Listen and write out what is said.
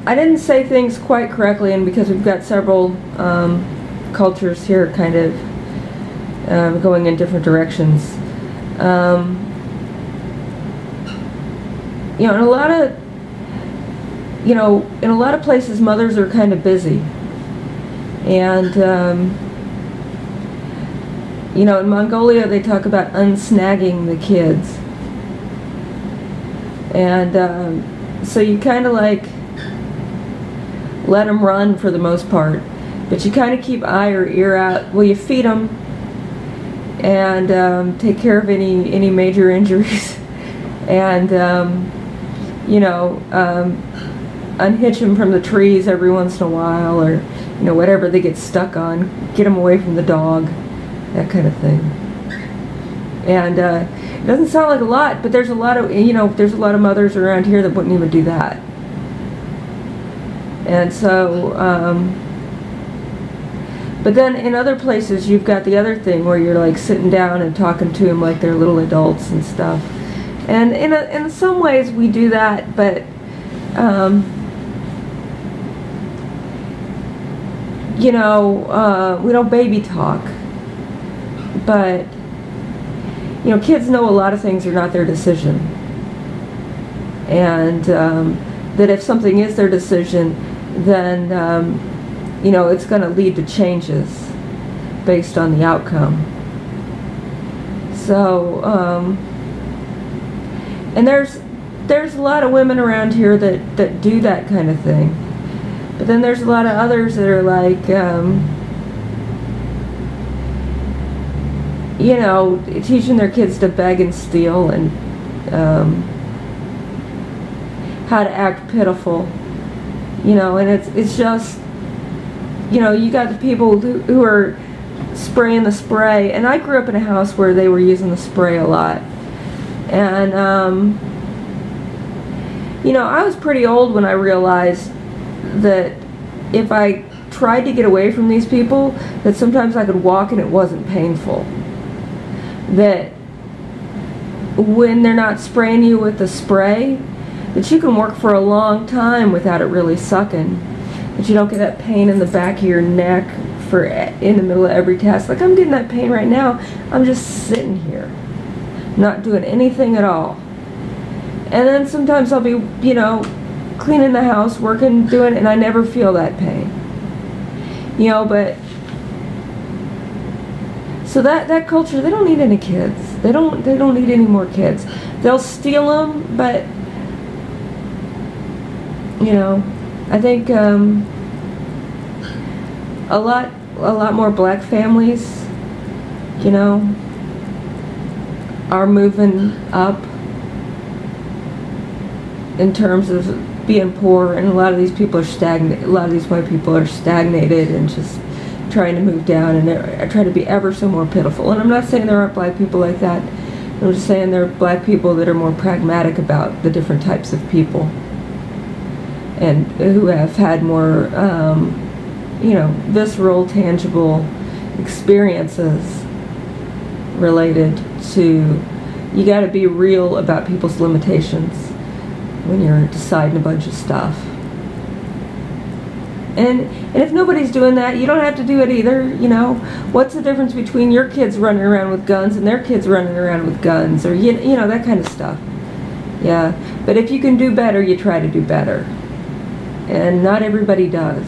I didn't say things quite correctly, and because we've got several cultures here kind of going in different directions. In a lot of, in a lot of places, mothers are kind of busy, and in Mongolia they talk about unsnagging the kids, and so you kind of like let them run for the most part, but you kind of keep eye or ear out. Well, you feed them and take care of any major injuries, and unhitch them from the trees every once in a while, or whatever they get stuck on, get them away from the dog, that kind of thing. And it doesn't sound like a lot, but there's a lot of there's a lot of mothers around here that wouldn't even do that. And so, but then in other places you've got the other thing where you're like sitting down and talking to them like they're little adults and stuff. And in some ways we do that, but we don't baby talk. But kids know a lot of things are not their decision, and that if something is their decision, then it's going to lead to changes based on the outcome. So and there's a lot of women around here that do that kind of thing, but then there's a lot of others that are like teaching their kids to beg and steal, and how to act pitiful, and it's just, you got the people who are spraying the spray, and I grew up in a house where they were using the spray a lot, and I was pretty old when I realized that if I tried to get away from these people, that sometimes I could walk and it wasn't painful. That when they're not spraying you with the spray, that you can work for a long time without it really sucking. That you don't get that pain in the back of your neck in the middle of every task. Like I'm getting that pain right now. I'm just sitting here, not doing anything at all. And then sometimes I'll be, cleaning the house, working, doing, and I never feel that pain. But so that culture, they don't need any kids. They don't need any more kids. They'll steal them, but I think a lot more black families, are moving up in terms of being poor, and a lot of these people are stagnant. A lot of these white people are stagnated and just trying to move down, and they're trying to be ever so more pitiful. And I'm not saying there aren't black people like that. I'm just saying there are black people that are more pragmatic about the different types of people, and who have had more, visceral, tangible experiences related to, you got to be real about people's limitations when you're deciding a bunch of stuff. And if nobody's doing that, you don't have to do it either. What's the difference between your kids running around with guns and their kids running around with guns, or that kind of stuff. Yeah, but if you can do better, you try to do better, and not everybody does.